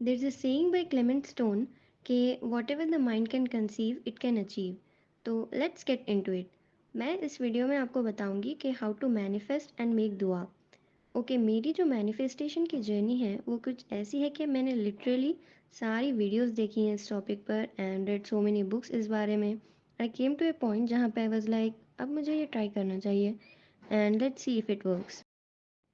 There's a saying by Clement Stone कि whatever the mind can conceive, it can achieve. तो let's get into it. मैं इस video में आपको बताऊंगी कि how to manifest and make दुआ. ओके, मेरी जो मैनिफेस्टेशन की जर्नी है वो कुछ ऐसी है कि मैंने लिटरली सारी वीडियोस देखी हैं इस टॉपिक पर and red so many books इस बारे में. आई केम टू ए पॉइंट जहाँ पे आई वाज लाइक अब मुझे ये ट्राई करना चाहिए and let's see if it works.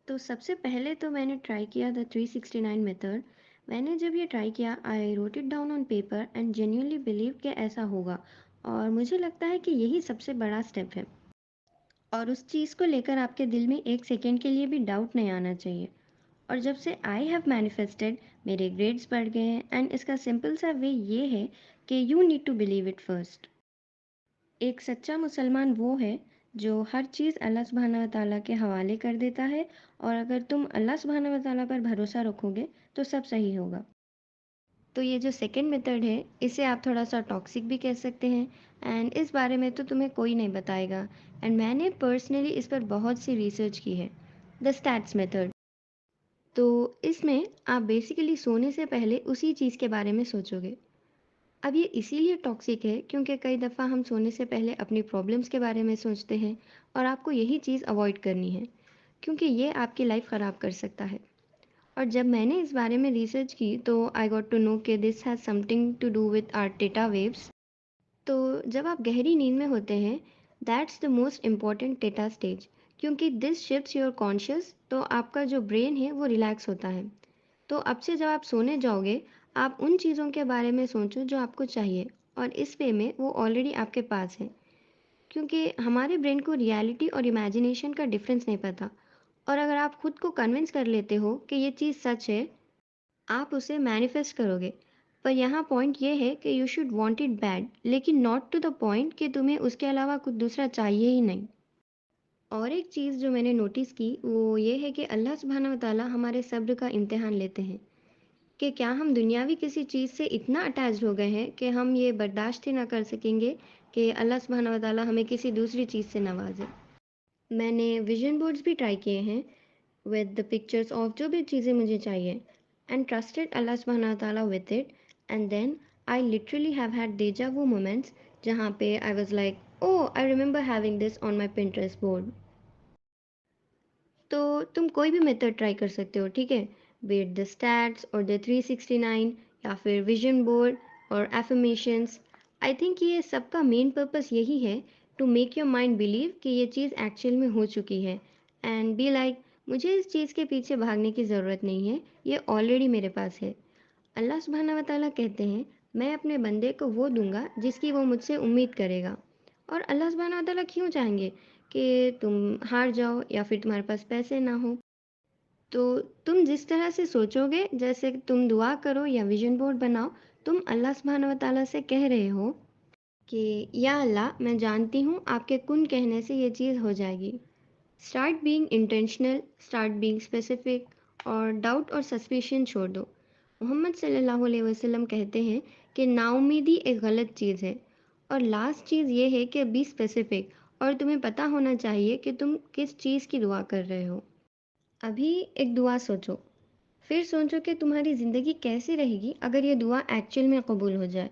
तो सबसे पहले तो मैंने ट्राई किया द 369 मेथड. मैंने जब ये ट्राई किया I wrote it down on paper and genuinely believe कि ऐसा होगा. और मुझे लगता है कि यही सबसे बड़ा स्टेप है और उस चीज़ को लेकर आपके दिल में एक सेकेंड के लिए भी डाउट नहीं आना चाहिए. और जब से आई हैव मैनिफेस्टेड मेरे ग्रेड्स बढ़ गए हैं एंड इसका सिंपल सा वे ये है कि you need to believe it first. एक सच्चा मुसलमान वो है जो हर चीज़ अल्लाह सुब्हानहू व तआला के हवाले कर देता है और अगर तुम अल्लाह सुब्हानहू व तआला पर भरोसा रखोगे तो सब सही होगा. तो ये जो सेकंड मेथड है इसे आप थोड़ा सा टॉक्सिक भी कह सकते हैं एंड इस बारे में तो तुम्हें कोई नहीं बताएगा एंड मैंने पर्सनली इस पर बहुत सी रिसर्च की है. The stats method. तो इसमें आप बेसिकली सोने से पहले उसी चीज़ के बारे में सोचोगे. अब ये इसीलिए टॉक्सिक है क्योंकि कई दफ़ा हम सोने से पहले अपनी प्रॉब्लम्स के बारे में सोचते हैं और आपको यही चीज़ अवॉइड करनी है क्योंकि ये आपकी लाइफ ख़राब कर सकता है. और जब मैंने इस बारे में रिसर्च की तो आई गॉट टू नो कि this has something to do with our theta waves. तो जब आप गहरी नींद में होते हैं that's the most important theta stage क्योंकि दिस शिफ्ट्स योर कॉन्शियस. तो आपका जो ब्रेन है वो रिलैक्स होता है. तो अब से जब आप सोने जाओगे आप उन चीज़ों के बारे में सोचो जो आपको चाहिए और इस वे में वो ऑलरेडी आपके पास है क्योंकि हमारे ब्रेन को रियलिटी और इमेजिनेशन का डिफरेंस नहीं पता. और अगर आप खुद को कन्विंस कर लेते हो कि ये चीज़ सच है आप उसे मैनिफेस्ट करोगे. पर यहाँ पॉइंट ये है कि you should want it bad लेकिन नॉट टू द पॉइंट कि तुम्हें उसके अलावा कुछ दूसरा चाहिए ही नहीं. और एक चीज़ जो मैंने नोटिस की वो ये है कि अल्लाह सुब्हानहू व तआला हमारे सब्र का इम्तिहान लेते हैं कि क्या हम दुनियावी किसी चीज़ से इतना अटैच्ड हो गए हैं कि हम ये बर्दाश्त ही ना कर सकेंगे कि अल्लाह सुब्हानहू व तआला हमें किसी दूसरी चीज़ से नवाजे. मैंने विजन बोर्ड्स भी ट्राई किए हैं विद द पिक्चर्स ऑफ जो भी चीज़ें मुझे चाहिए एंड ट्रस्टेड अल्लाह सुब्हानहू व तआला with it and then I literally have had deja vu moments जहाँ पे I was like oh I remember having this on my Pinterest board. तो तुम कोई भी मेथड ट्राई कर सकते हो, ठीक है, बी इट द स्टैट्स और द 369 या फिर विजन बोर्ड और एफर्मेशंस. आई थिंक ये सबका मेन पर्पस यही है to make your mind believe कि ये चीज़ एक्चुअल में हो चुकी है एंड बी लाइक मुझे इस चीज़ के पीछे भागने की ज़रूरत नहीं है, ये ऑलरेडी मेरे पास है. अल्लाह सुब्हानहू व तआला कहते हैं मैं अपने बंदे को वो दूंगा जिसकी वो मुझसे उम्मीद करेगा. और अल्लाह सुब्हानहू व तआला क्यों चाहेंगे कि तुम हार जाओ या फिर तुम्हारे पास पैसे ना हो. तो तुम जिस तरह से सोचोगे जैसे कि तुम दुआ करो या विजन बोर्ड बनाओ तुम अल्लाह सुब्हानहू व तआला से कह रहे हो कि या अल्लाह मैं जानती हूँ आपके कुन कहने से ये चीज़ हो जाएगी. Start being intentional, start being specific और डाउट और सस्पिशन छोड़ दो. मोहम्मद सल्लल्लाहु अलैहि वसल्लम कहते हैं कि नाउमीदी एक गलत चीज़ है. और लास्ट चीज़ ये है कि बी स्पेसिफिक और तुम्हें पता होना चाहिए कि तुम किस चीज़ की दुआ कर रहे हो. अभी एक दुआ सोचो फिर सोचो कि तुम्हारी ज़िंदगी कैसी रहेगी अगर ये दुआ एक्चुअल में कबूल हो जाए.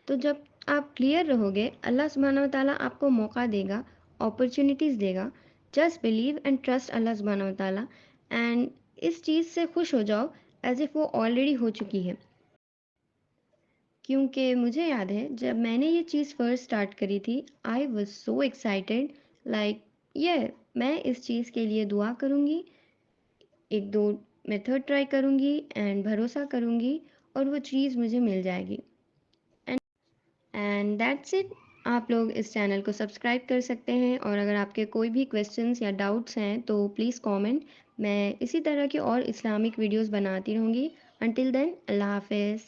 तो जब आप क्लियर रहोगे अल्लाह सुब्हानहू व तआला आपको मौका देगा, अपॉर्चुनिटीज़ देगा. Just believe and trust Allah सुब्हानहू व तआला एंड इस चीज़ से खुश हो जाओ एज इफ़ वो ऑलरेडी हो चुकी है. क्योंकि मुझे याद है जब मैंने ये चीज़ फर्स्ट स्टार्ट करी थी I was so excited like ये मैं इस चीज़ के लिए दुआ करूँगी, एक दो मेथड ट्राई करूँगी एंड भरोसा करूँगी और वो चीज़ मुझे मिल जाएगी. And that's it. आप लोग इस चैनल को सब्सक्राइब कर सकते हैं और अगर आपके कोई भी क्वेश्चंस या डाउट्स हैं तो प्लीज़ कमेंट. मैं इसी तरह की और इस्लामिक वीडियोस बनाती रहूँगी. अंटिल देन अल्लाह हाफिज़.